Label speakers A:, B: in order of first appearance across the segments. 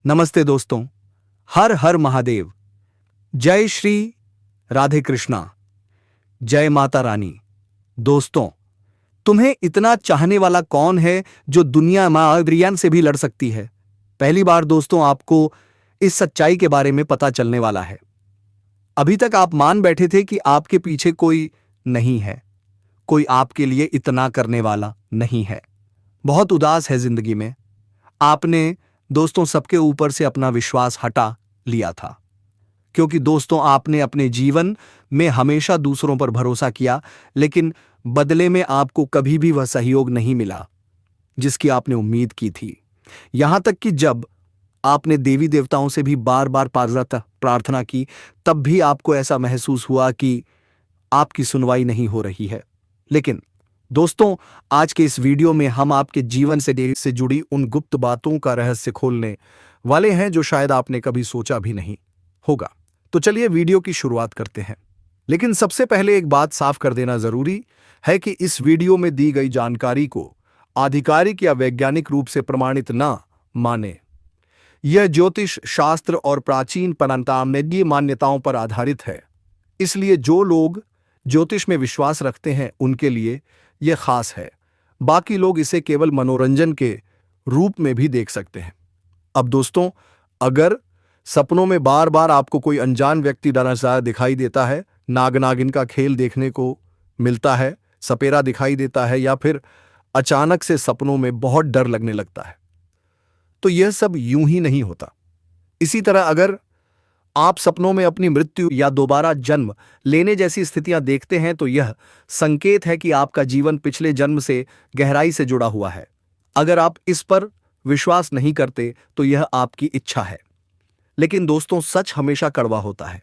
A: नमस्ते दोस्तों। हर हर महादेव। जय श्री राधे कृष्णा। जय माता रानी। दोस्तों, तुम्हें इतना चाहने वाला कौन है जो दुनिया मां से भी लड़ सकती है? पहली बार दोस्तों आपको इस सच्चाई के बारे में पता चलने वाला है। अभी तक आप मान बैठे थे कि आपके पीछे कोई नहीं है, कोई आपके लिए इतना करने वाला नहीं है। बहुत उदास है जिंदगी में। आपने दोस्तों सबके ऊपर से अपना विश्वास हटा लिया था, क्योंकि दोस्तों आपने अपने जीवन में हमेशा दूसरों पर भरोसा किया, लेकिन बदले में आपको कभी भी वह सहयोग नहीं मिला जिसकी आपने उम्मीद की थी। यहां तक कि जब आपने देवी देवताओं से भी बार बार प्रार्थना की, तब भी आपको ऐसा महसूस हुआ कि आपकी सुनवाई नहीं हो रही है। लेकिन दोस्तों, आज के इस वीडियो में हम आपके जीवन से जुड़ी उन गुप्त बातों का रहस्य खोलने वाले हैं जो शायद आपने कभी सोचा भी नहीं होगा। तो चलिए वीडियो की शुरुआत करते हैं। लेकिन सबसे पहले एक बात साफ कर देना जरूरी है कि इस वीडियो में दी गई जानकारी को आधिकारिक या वैज्ञानिक रूप से प्रमाणित ना माने। यह ज्योतिष शास्त्र और प्राचीन पंचांगीय मान्यताओं पर आधारित है, इसलिए जो लोग ज्योतिष में विश्वास रखते हैं उनके लिए यह खास है। बाकी लोग इसे केवल मनोरंजन के रूप में भी देख सकते हैं। अब दोस्तों, अगर सपनों में बार बार आपको कोई अनजान व्यक्ति डरा दिखाई देता है, नाग नागिन का खेल देखने को मिलता है, सपेरा दिखाई देता है, या फिर अचानक से सपनों में बहुत डर लगने लगता है, तो यह सब यूं ही नहीं होता। इसी तरह अगर आप सपनों में अपनी मृत्यु या दोबारा जन्म लेने जैसी स्थितियां देखते हैं, तो यह संकेत है कि आपका जीवन पिछले जन्म से गहराई से जुड़ा हुआ है। अगर आप इस पर विश्वास नहीं करते तो यह आपकी इच्छा है। लेकिन दोस्तों, सच हमेशा कड़वा होता है।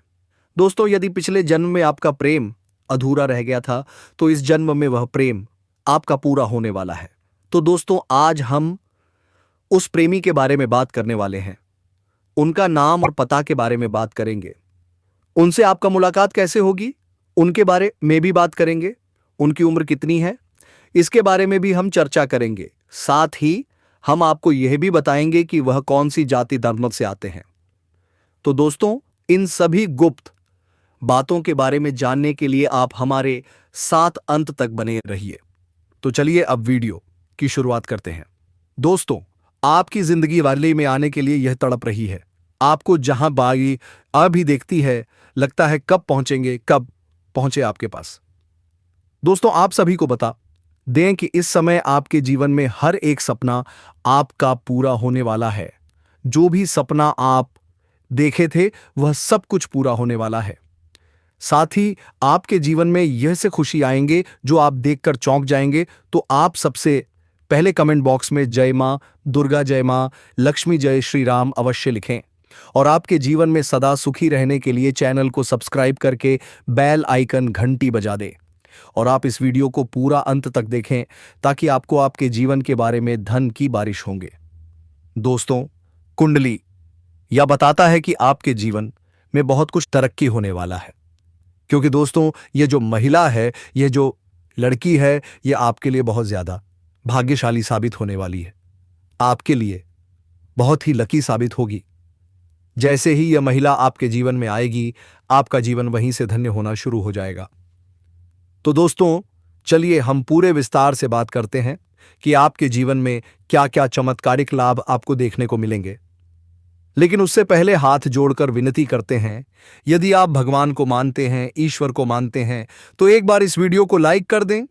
A: दोस्तों, यदि पिछले जन्म में आपका प्रेम अधूरा रह गया था, तो इस जन्म में वह प्रेम आपका पूरा होने वाला है। तो दोस्तों, आज हम उस प्रेमी के बारे में बात करने वाले हैं। उनका नाम और पता के बारे में बात करेंगे। उनसे आपका मुलाकात कैसे होगी, उनके बारे में भी बात करेंगे। उनकी उम्र कितनी है, इसके बारे में भी हम चर्चा करेंगे। साथ ही हम आपको यह भी बताएंगे कि वह कौन सी जाति धर्म से आते हैं। तो दोस्तों, इन सभी गुप्त बातों के बारे में जानने के लिए आप हमारे साथ अंत तक बने रहिए। तो चलिए अब वीडियो की शुरुआत करते हैं। दोस्तों, आपकी जिंदगी वाले में आने के लिए यह तड़प रही है। आपको जहां बागी अभी देखती है, लगता है कब पहुंचेंगे, कब पहुंचे आपके पास। दोस्तों, आप सभी को बता दें कि इस समय आपके जीवन में हर एक सपना आपका पूरा होने वाला है। जो भी सपना आप देखे थे वह सब कुछ पूरा होने वाला है। साथ ही आपके जीवन में यह से खुशी आएंगे जो आप देखकर चौंक जाएंगे। तो आप सबसे पहले कमेंट बॉक्स में जय मां दुर्गा, जय मां लक्ष्मी, जय श्री राम अवश्य लिखें। और आपके जीवन में सदा सुखी रहने के लिए चैनल को सब्सक्राइब करके बेल आइकन घंटी बजा दें। और आप इस वीडियो को पूरा अंत तक देखें ताकि आपको आपके जीवन के बारे में धन की बारिश होंगे। दोस्तों, कुंडली यह बताता है कि आपके जीवन में बहुत कुछ तरक्की होने वाला है, क्योंकि दोस्तों यह जो महिला है, यह जो लड़की है, यह आपके लिए बहुत ज्यादा भाग्यशाली साबित होने वाली है। आपके लिए बहुत ही लकी साबित होगी। जैसे ही यह महिला आपके जीवन में आएगी, आपका जीवन वहीं से धन्य होना शुरू हो जाएगा। तो दोस्तों, चलिए हम पूरे विस्तार से बात करते हैं कि आपके जीवन में क्या क्या चमत्कारिक लाभ आपको देखने को मिलेंगे। लेकिन उससे पहले हाथ जोड़कर विनती करते हैं, यदि आप भगवान को मानते हैं, ईश्वर को मानते हैं, तो एक बार इस वीडियो को लाइक कर दें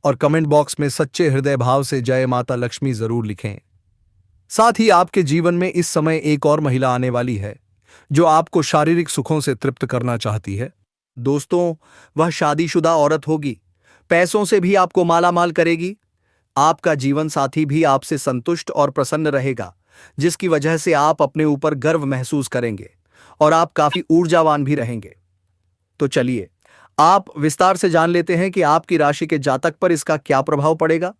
A: और कमेंट बॉक्स में सच्चे हृदय भाव से जय माता लक्ष्मी जरूर लिखें। साथ ही आपके जीवन में इस समय एक और महिला आने वाली है जो आपको शारीरिक सुखों से तृप्त करना चाहती है। दोस्तों, वह शादीशुदा औरत होगी, पैसों से भी आपको मालामाल करेगी। आपका जीवन साथी भी आपसे संतुष्ट और प्रसन्न रहेगा, जिसकी वजह से आप अपने ऊपर गर्व महसूस करेंगे और आप काफी ऊर्जावान भी रहेंगे। तो चलिए आप विस्तार से जान लेते हैं कि आपकी राशि के जातक पर इसका क्या प्रभाव पड़ेगा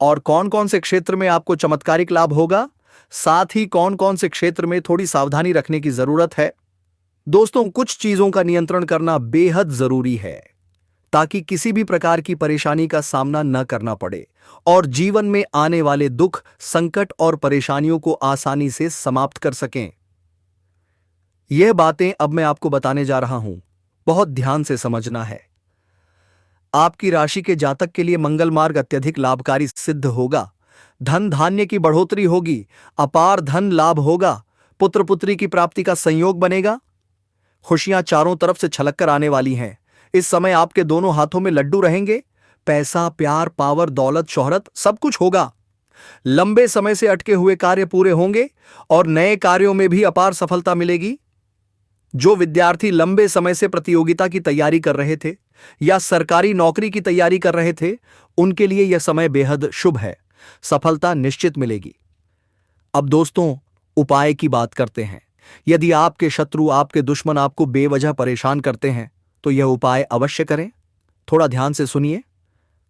A: और कौन कौन से क्षेत्र में आपको चमत्कारिक लाभ होगा, साथ ही कौन कौन से क्षेत्र में थोड़ी सावधानी रखने की जरूरत है। दोस्तों, कुछ चीजों का नियंत्रण करना बेहद जरूरी है। ताकि किसी भी प्रकार की परेशानी का सामना न करना पड़े और जीवन में आने वाले दुख, संकट और परेशानियों को आसानी से समाप्त कर सकें। यह बातें अब मैं आपको बताने जा रहा हूं, बहुत ध्यान से समझना है। आपकी राशि के जातक के लिए मंगल मार्ग अत्यधिक लाभकारी सिद्ध होगा। धन धान्य की बढ़ोतरी होगी, अपार धन लाभ होगा, पुत्र पुत्री की प्राप्ति का संयोग बनेगा। खुशियां चारों तरफ से छलक कर आने वाली हैं। इस समय आपके दोनों हाथों में लड्डू रहेंगे। पैसा, प्यार, पावर, दौलत, शोहरत सब कुछ होगा। लंबे समय से अटके हुए कार्य पूरे होंगे और नए कार्यों में भी अपार सफलता मिलेगी। जो विद्यार्थी लंबे समय से प्रतियोगिता की तैयारी कर रहे थे या सरकारी नौकरी की तैयारी कर रहे थे, उनके लिए यह समय बेहद शुभ है। सफलता निश्चित मिलेगी। अब दोस्तों, उपाय की बात करते हैं। यदि आपके शत्रु, आपके दुश्मन आपको बेवजह परेशान करते हैं तो यह उपाय अवश्य करें। थोड़ा ध्यान से सुनिए।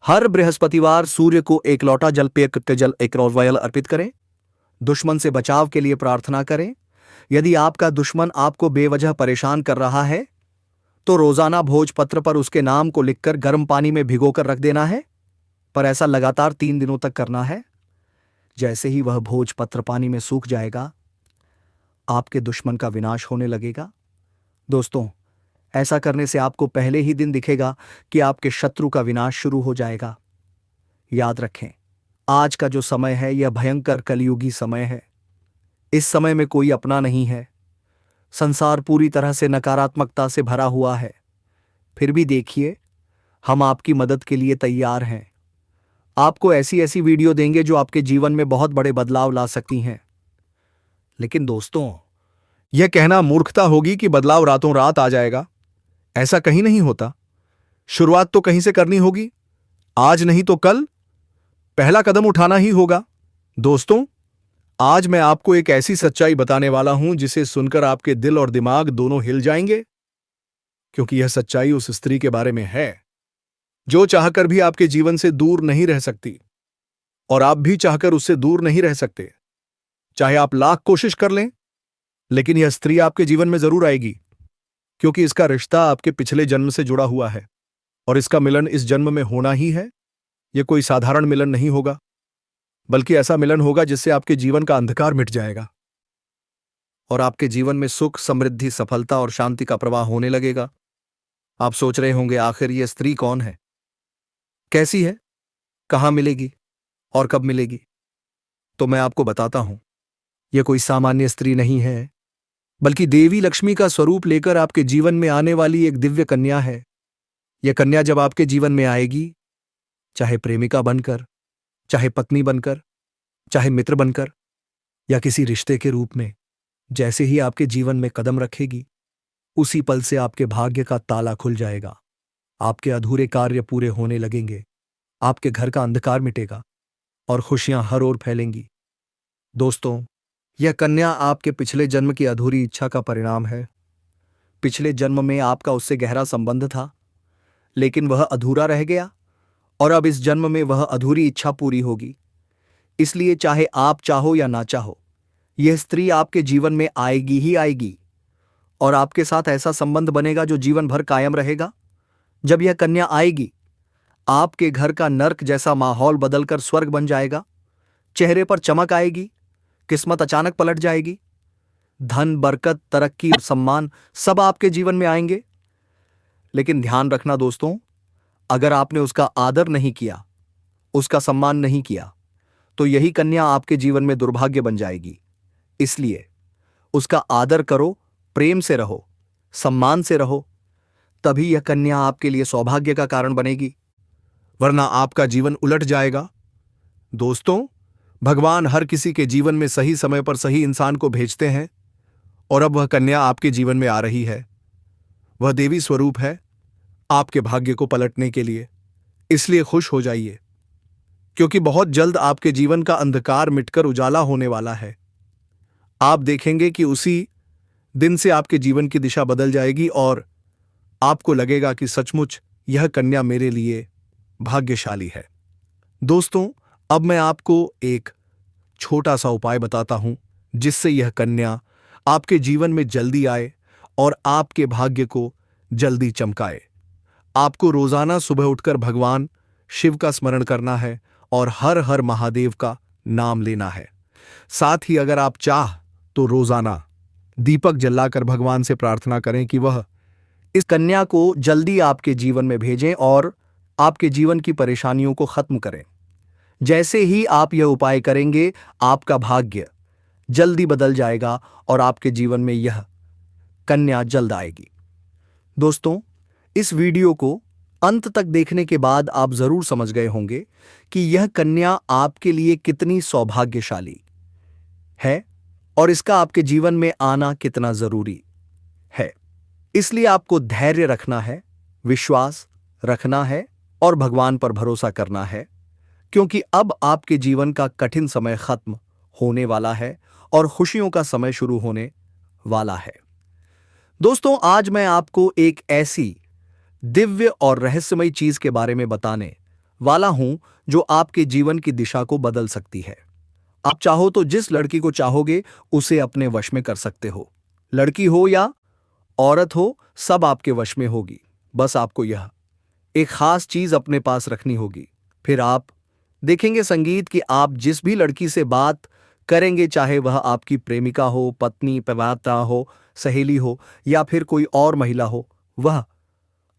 A: हर बृहस्पतिवार सूर्य को एक लोटा जल पे जल एक रोजवायल अर्पित करें। दुश्मन से बचाव के लिए प्रार्थना करें। यदि आपका दुश्मन आपको बेवजह परेशान कर रहा है तो रोजाना भोजपत्र पर उसके नाम को लिखकर गर्म पानी में भिगोकर रख देना है, पर ऐसा लगातार 3 दिनों तक करना है। जैसे ही वह भोजपत्र पानी में सूख जाएगा, आपके दुश्मन का विनाश होने लगेगा। दोस्तों, ऐसा करने से आपको पहले ही दिन दिखेगा कि आपके शत्रु का विनाश शुरू हो जाएगा। याद रखें, आज का जो समय है यह भयंकर कलयुगी समय है। इस समय में कोई अपना नहीं है। संसार पूरी तरह से नकारात्मकता से भरा हुआ है। फिर भी देखिए, हम आपकी मदद के लिए तैयार हैं। आपको ऐसी ऐसी वीडियो देंगे जो आपके जीवन में बहुत बड़े बदलाव ला सकती हैं। लेकिन दोस्तों, यह कहना मूर्खता होगी कि बदलाव रातों रात आ जाएगा। ऐसा कहीं नहीं होता। शुरुआत तो कहीं से करनी होगी। आज नहीं तो कल पहला कदम उठाना ही होगा। दोस्तों, आज मैं आपको एक ऐसी सच्चाई बताने वाला हूं जिसे सुनकर आपके दिल और दिमाग दोनों हिल जाएंगे, क्योंकि यह सच्चाई उस स्त्री के बारे में है जो चाहकर भी आपके जीवन से दूर नहीं रह सकती, और आप भी चाहकर उससे दूर नहीं रह सकते। चाहे आप लाख कोशिश कर लें, लेकिन यह स्त्री आपके जीवन में जरूर आएगी, क्योंकि इसका रिश्ता आपके पिछले जन्म से जुड़ा हुआ है और इसका मिलन इस जन्म में होना ही है। यह कोई साधारण मिलन नहीं होगा, बल्कि ऐसा मिलन होगा जिससे आपके जीवन का अंधकार मिट जाएगा और आपके जीवन में सुख, समृद्धि, सफलता और शांति का प्रवाह होने लगेगा। आप सोच रहे होंगे, आखिर यह स्त्री कौन है, कैसी है, कहां मिलेगी और कब मिलेगी? तो मैं आपको बताता हूं। यह कोई सामान्य स्त्री नहीं है, बल्कि देवी लक्ष्मी का स्वरूप लेकर आपके जीवन में आने वाली एक दिव्य कन्या है। यह कन्या जब आपके जीवन में आएगी, चाहे प्रेमिका बनकर, चाहे पत्नी बनकर, चाहे मित्र बनकर या किसी रिश्ते के रूप में, जैसे ही आपके जीवन में कदम रखेगी, उसी पल से आपके भाग्य का ताला खुल जाएगा। आपके अधूरे कार्य पूरे होने लगेंगे, आपके घर का अंधकार मिटेगा और खुशियां हर ओर फैलेंगी। दोस्तों, यह कन्या आपके पिछले जन्म की अधूरी इच्छा का परिणाम है। पिछले जन्म में आपका उससे गहरा संबंध था, लेकिन वह अधूरा रह गया और अब इस जन्म में वह अधूरी इच्छा पूरी होगी। इसलिए चाहे आप चाहो या ना चाहो, यह स्त्री आपके जीवन में आएगी ही आएगी और आपके साथ ऐसा संबंध बनेगा जो जीवन भर कायम रहेगा। जब यह कन्या आएगी, आपके घर का नर्क जैसा माहौल बदलकर स्वर्ग बन जाएगा। चेहरे पर चमक आएगी, किस्मत अचानक पलट जाएगी। धन, बरकत, तरक्की और सम्मान सब आपके जीवन में आएंगे। लेकिन ध्यान रखना दोस्तों, अगर आपने उसका आदर नहीं किया, उसका सम्मान नहीं किया, तो यही कन्या आपके जीवन में दुर्भाग्य बन जाएगी। इसलिए उसका आदर करो, प्रेम से रहो, सम्मान से रहो, तभी यह कन्या आपके लिए सौभाग्य का कारण बनेगी, वरना आपका जीवन उलट जाएगा। दोस्तों, भगवान हर किसी के जीवन में सही समय पर सही इंसान को भेजते हैं और अब वह कन्या आपके जीवन में आ रही है। वह देवी स्वरूप है आपके भाग्य को पलटने के लिए। इसलिए खुश हो जाइए, क्योंकि बहुत जल्द आपके जीवन का अंधकार मिटकर उजाला होने वाला है। आप देखेंगे कि उसी दिन से आपके जीवन की दिशा बदल जाएगी और आपको लगेगा कि सचमुच यह कन्या मेरे लिए भाग्यशाली है। दोस्तों, अब मैं आपको एक छोटा सा उपाय बताता हूं, जिससे यह कन्या आपके जीवन में जल्दी आए और आपके भाग्य को जल्दी चमकाए। आपको रोजाना सुबह उठकर भगवान शिव का स्मरण करना है और हर हर महादेव का नाम लेना है। साथ ही अगर आप चाह तो रोजाना दीपक जलाकर भगवान से प्रार्थना करें कि वह इस कन्या को जल्दी आपके जीवन में भेजें और आपके जीवन की परेशानियों को खत्म करें। जैसे ही आप यह उपाय करेंगे, आपका भाग्य जल्दी बदल जाएगा और आपके जीवन में यह कन्या जल्द आएगी। दोस्तों, इस वीडियो को अंत तक देखने के बाद आप जरूर समझ गए होंगे कि यह कन्या आपके लिए कितनी सौभाग्यशाली है और इसका आपके जीवन में आना कितना जरूरी है। इसलिए आपको धैर्य रखना है, विश्वास रखना है और भगवान पर भरोसा करना है, क्योंकि अब आपके जीवन का कठिन समय खत्म होने वाला है और खुशियों का समय शुरू होने वाला है। दोस्तों, आज मैं आपको एक ऐसी दिव्य और रहस्यमयी चीज के बारे में बताने वाला हूं जो आपके जीवन की दिशा को बदल सकती है। आप चाहो तो जिस लड़की को चाहोगे उसे अपने वश में कर सकते हो। लड़की हो या औरत हो, सब आपके वश में होगी। बस आपको यह एक खास चीज अपने पास रखनी होगी। फिर आप देखेंगे संगीत कि आप जिस भी लड़की से बात करेंगे, चाहे वह आपकी प्रेमिका हो, पत्नी, प्रेमिका हो, सहेली हो या फिर कोई और महिला हो, वह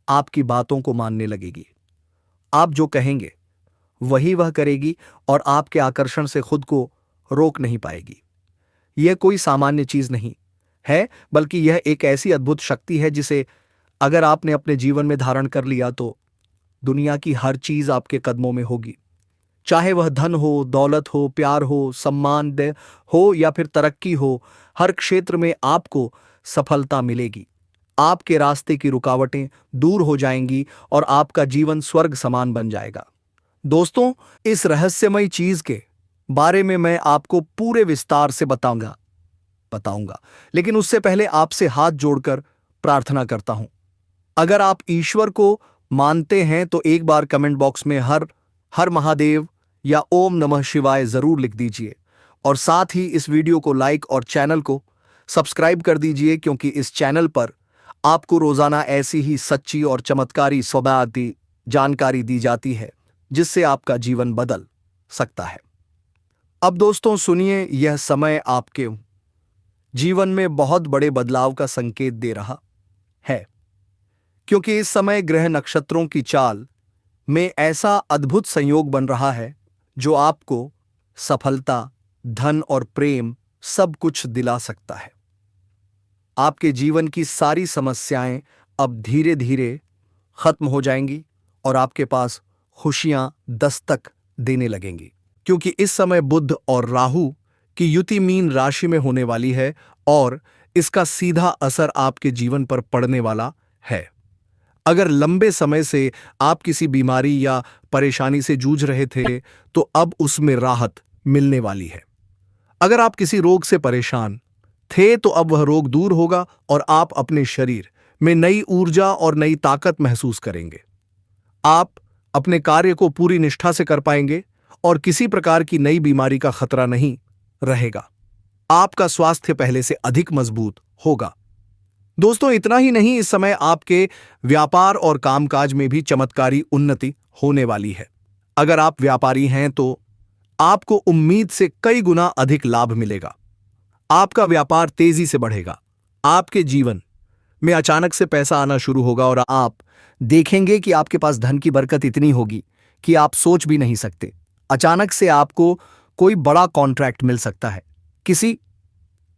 A: आपकी बातों को मानने लगेगी। आप जो कहेंगे वही वह करेगी और आपके आकर्षण से खुद को रोक नहीं पाएगी। यह कोई सामान्य चीज नहीं है, बल्कि यह एक ऐसी अद्भुत शक्ति है जिसे अगर आपने अपने जीवन में धारण कर लिया तो दुनिया की हर चीज आपके कदमों में होगी। चाहे वह धन हो, दौलत हो, प्यार हो, सम्मान हो या फिर तरक्की हो, हर क्षेत्र में आपको सफलता मिलेगी। आपके रास्ते की रुकावटें दूर हो जाएंगी और आपका जीवन स्वर्ग समान बन जाएगा। दोस्तों, इस रहस्यमयी चीज के बारे में मैं आपको पूरे विस्तार से बताऊंगा, लेकिन उससे पहले आपसे हाथ जोड़कर प्रार्थना करता हूं। अगर आप ईश्वर को मानते हैं तो एक बार कमेंट बॉक्स में हर हर महादेव या ओम नमः शिवाय जरूर लिख दीजिए और साथ ही इस वीडियो को लाइक और चैनल को सब्सक्राइब कर दीजिए, क्योंकि इस चैनल पर आपको रोजाना ऐसी ही सच्ची और चमत्कारी सौभाग्य जानकारी दी जाती है जिससे आपका जीवन बदल सकता है। अब दोस्तों सुनिए, यह समय आपके जीवन में बहुत बड़े बदलाव का संकेत दे रहा है, क्योंकि इस समय ग्रह नक्षत्रों की चाल में ऐसा अद्भुत संयोग बन रहा है जो आपको सफलता, धन और प्रेम सब कुछ दिला सकता है। आपके जीवन की सारी समस्याएं अब धीरे धीरे खत्म हो जाएंगी और आपके पास खुशियां दस्तक देने लगेंगी, क्योंकि इस समय बुध और राहु की युति मीन राशि में होने वाली है और इसका सीधा असर आपके जीवन पर पड़ने वाला है। अगर लंबे समय से आप किसी बीमारी या परेशानी से जूझ रहे थे तो अब उसमें राहत मिलने वाली है। अगर आप किसी रोग से परेशान थे तो अब वह रोग दूर होगा और आप अपने शरीर में नई ऊर्जा और नई ताकत महसूस करेंगे। आप अपने कार्य को पूरी निष्ठा से कर पाएंगे और किसी प्रकार की नई बीमारी का खतरा नहीं रहेगा। आपका स्वास्थ्य पहले से अधिक मजबूत होगा। दोस्तों, इतना ही नहीं, इस समय आपके व्यापार और कामकाज में भी चमत्कारी उन्नति होने वाली है। अगर आप व्यापारी हैं तो आपको उम्मीद से कई गुना अधिक लाभ मिलेगा। आपका व्यापार तेजी से बढ़ेगा। आपके जीवन में अचानक से पैसा आना शुरू होगा और आप देखेंगे कि आपके पास धन की बरकत इतनी होगी कि आप सोच भी नहीं सकते। अचानक से आपको कोई बड़ा कॉन्ट्रैक्ट मिल सकता है। किसी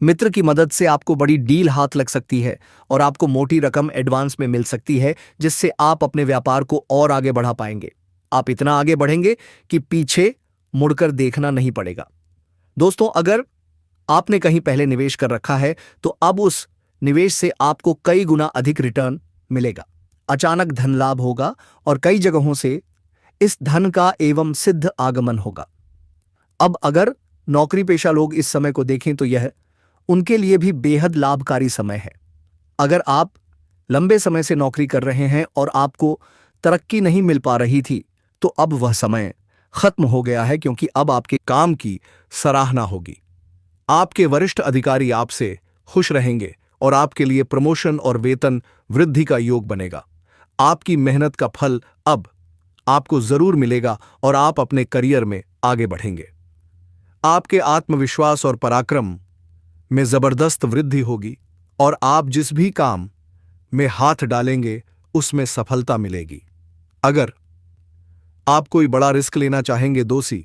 A: मित्र की मदद से आपको बड़ी डील हाथ लग सकती है और आपको मोटी रकम एडवांस में मिल सकती है, जिससे आप अपने व्यापार को और आगे बढ़ा पाएंगे। आप इतना आगे बढ़ेंगे कि पीछे मुड़कर देखना नहीं पड़ेगा। दोस्तों, अगर आपने कहीं पहले निवेश कर रखा है तो अब उस निवेश से आपको कई गुना अधिक रिटर्न मिलेगा। अचानक धन लाभ होगा और कई जगहों से इस धन का एवं सिद्ध आगमन होगा। अब अगर नौकरी पेशा लोग इस समय को देखें तो यह उनके लिए भी बेहद लाभकारी समय है। अगर आप लंबे समय से नौकरी कर रहे हैं और आपको तरक्की नहीं मिल पा रही थी तो अब वह समय खत्म हो गया है, क्योंकि अब आपके काम की सराहना होगी। आपके वरिष्ठ अधिकारी आपसे खुश रहेंगे और आपके लिए प्रमोशन और वेतन वृद्धि का योग बनेगा। आपकी मेहनत का फल अब आपको जरूर मिलेगा और आप अपने करियर में आगे बढ़ेंगे। आपके आत्मविश्वास और पराक्रम में जबरदस्त वृद्धि होगी और आप जिस भी काम में हाथ डालेंगे उसमें सफलता मिलेगी। अगर आप कोई बड़ा रिस्क लेना चाहेंगे, दोषी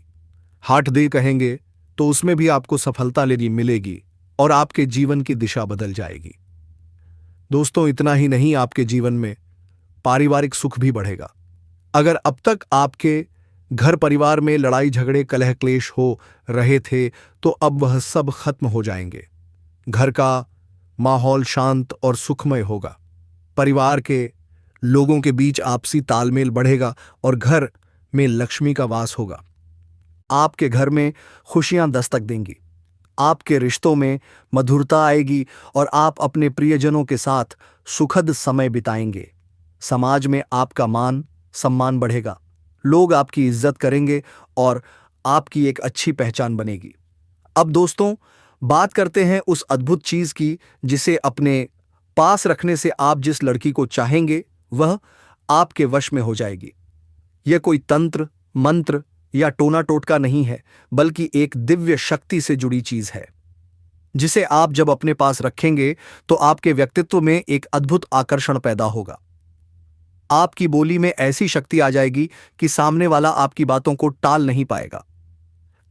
A: हाथ दे कहेंगे, तो उसमें भी आपको सफलता लेनी मिलेगी और आपके जीवन की दिशा बदल जाएगी। दोस्तों, इतना ही नहीं, आपके जीवन में पारिवारिक सुख भी बढ़ेगा। अगर अब तक आपके घर परिवार में लड़ाई झगड़े कलह क्लेश हो रहे थे तो अब वह सब खत्म हो जाएंगे। घर का माहौल शांत और सुखमय होगा। परिवार के लोगों के बीच आपसी तालमेल बढ़ेगा और घर में लक्ष्मी का वास होगा। आपके घर में खुशियां दस्तक देंगी। आपके रिश्तों में मधुरता आएगी और आप अपने प्रियजनों के साथ सुखद समय बिताएंगे। समाज में आपका मान सम्मान बढ़ेगा। लोग आपकी इज्जत करेंगे और आपकी एक अच्छी पहचान बनेगी। अब दोस्तों, बात करते हैं उस अद्भुत चीज की जिसे अपने पास रखने से आप जिस लड़की को चाहेंगे वह आपके वश में हो जाएगी। यह कोई तंत्र मंत्र या टोना टोटका नहीं है, बल्कि एक दिव्य शक्ति से जुड़ी चीज है जिसे आप जब अपने पास रखेंगे तो आपके व्यक्तित्व में एक अद्भुत आकर्षण पैदा होगा। आपकी बोली में ऐसी शक्ति आ जाएगी कि सामने वाला आपकी बातों को टाल नहीं पाएगा।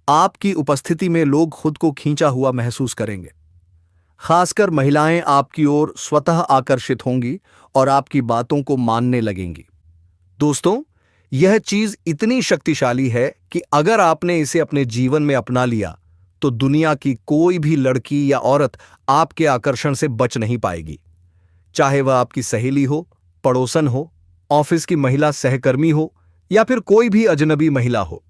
A: आपकी उपस्थिति में लोग खुद को खींचा हुआ महसूस करेंगे। खासकर महिलाएं आपकी ओर स्वतः आकर्षित होंगी और आपकी बातों को मानने लगेंगी। दोस्तों, यह चीज इतनी शक्तिशाली है कि अगर आपने इसे अपने जीवन में अपना लिया तो दुनिया की कोई भी लड़की या औरत आपके आकर्षण से बच नहीं पाएगी। चाहे वह आपकी सहेली हो, पड़ोसन हो, ऑफिस की महिला सहकर्मी हो या फिर कोई भी अजनबी महिला हो।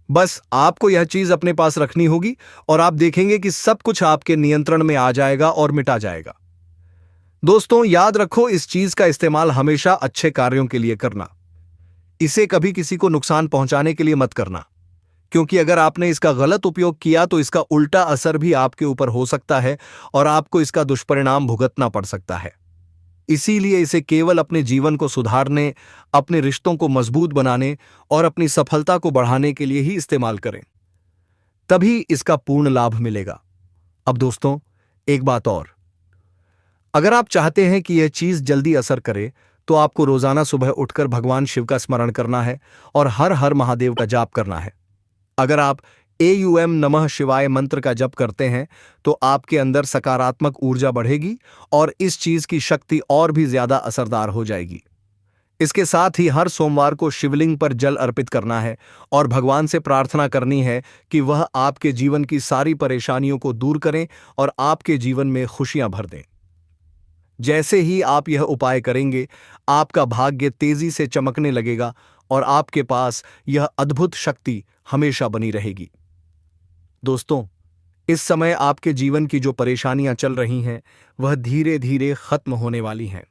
A: बस आपको यह चीज अपने पास रखनी होगी और आप देखेंगे कि सब कुछ आपके नियंत्रण में आ जाएगा और मिटा जाएगा। दोस्तों, याद रखो, इस चीज का इस्तेमाल हमेशा अच्छे कार्यों के लिए करना। इसे कभी किसी को नुकसान पहुंचाने के लिए मत करना, क्योंकि अगर आपने इसका गलत उपयोग किया तो इसका उल्टा असर भी आपके ऊपर हो सकता है और आपको इसका दुष्परिणाम भुगतना पड़ सकता है। इसीलिए इसे केवल अपने जीवन को सुधारने, अपने रिश्तों को मजबूत बनाने और अपनी सफलता को बढ़ाने के लिए ही इस्तेमाल करें, तभी इसका पूर्ण लाभ मिलेगा। अब दोस्तों, एक बात और, अगर आप चाहते हैं कि यह चीज जल्दी असर करे तो आपको रोजाना सुबह उठकर भगवान शिव का स्मरण करना है और हर हर महादेव का जाप करना है। अगर आप AUM नमः शिवाय मंत्र का जप करते हैं तो आपके अंदर सकारात्मक ऊर्जा बढ़ेगी और इस चीज की शक्ति और भी ज्यादा असरदार हो जाएगी। इसके साथ ही हर सोमवार को शिवलिंग पर जल अर्पित करना है और भगवान से प्रार्थना करनी है कि वह आपके जीवन की सारी परेशानियों को दूर करें और आपके जीवन में खुशियां भर दें। जैसे ही आप यह उपाय करेंगे, आपका भाग्य तेजी से चमकने लगेगा और आपके पास यह अद्भुत शक्ति हमेशा बनी रहेगी। दोस्तों, इस समय आपके जीवन की जो परेशानियां चल रही हैं वह धीरे धीरे खत्म होने वाली हैं।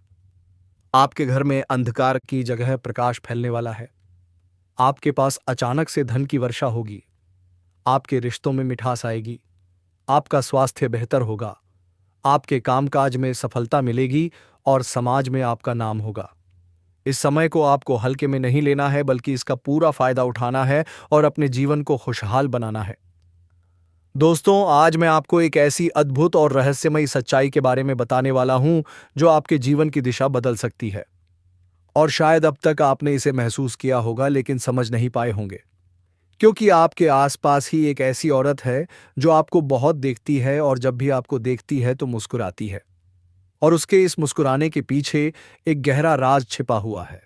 A: आपके घर में अंधकार की जगह प्रकाश फैलने वाला है। आपके पास अचानक से धन की वर्षा होगी। आपके रिश्तों में मिठास आएगी। आपका स्वास्थ्य बेहतर होगा। आपके कामकाज में सफलता मिलेगी और समाज में आपका नाम होगा। इस समय को आपको हल्के में नहीं लेना है, बल्कि इसका पूरा फायदा उठाना है और अपने जीवन को खुशहाल बनाना है। दोस्तों, आज मैं आपको एक ऐसी अद्भुत और रहस्यमयी सच्चाई के बारे में बताने वाला हूं जो आपके जीवन की दिशा बदल सकती है। और शायद अब तक आपने इसे महसूस किया होगा लेकिन समझ नहीं पाए होंगे, क्योंकि आपके आसपास ही एक ऐसी औरत है जो आपको बहुत देखती है और जब भी आपको देखती है तो मुस्कुराती है। और उसके इस मुस्कुराने के पीछे एक गहरा राज छिपा हुआ है।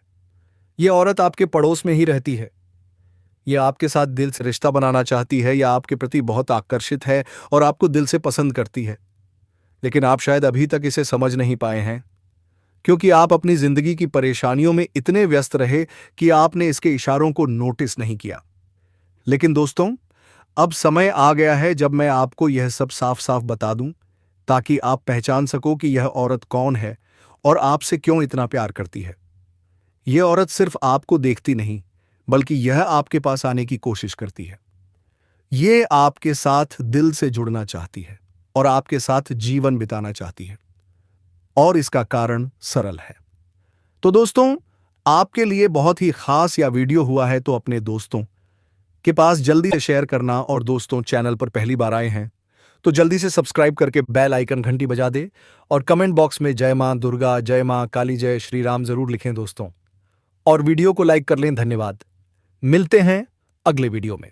A: यह औरत आपके पड़ोस में ही रहती है। यह आपके साथ दिल से रिश्ता बनाना चाहती है या आपके प्रति बहुत आकर्षित है और आपको दिल से पसंद करती है। लेकिन आप शायद अभी तक इसे समझ नहीं पाए हैं, क्योंकि आप अपनी जिंदगी की परेशानियों में इतने व्यस्त रहे कि आपने इसके इशारों को नोटिस नहीं किया। लेकिन दोस्तों, अब समय आ गया है जब मैं आपको यह सब साफ साफ बता दूं, ताकि आप पहचान सको कि यह औरत कौन है और आपसे क्यों इतना प्यार करती है। यह औरत सिर्फ आपको देखती नहीं, बल्कि यह आपके पास आने की कोशिश करती है। यह आपके साथ दिल से जुड़ना चाहती है और आपके साथ जीवन बिताना चाहती है। और इसका कारण सरल है। तो दोस्तों, आपके लिए बहुत ही खास या वीडियो हुआ है तो अपने दोस्तों के पास जल्दी से शेयर करना। और दोस्तों, चैनल पर पहली बार आए हैं तो जल्दी से सब्सक्राइब करके बेल आइकन घंटी बजा दे और कमेंट बॉक्स में जय मां दुर्गा, जय मां काली, जय श्री राम जरूर लिखें दोस्तों। और वीडियो को लाइक कर लें। धन्यवाद। मिलते हैं अगले वीडियो में।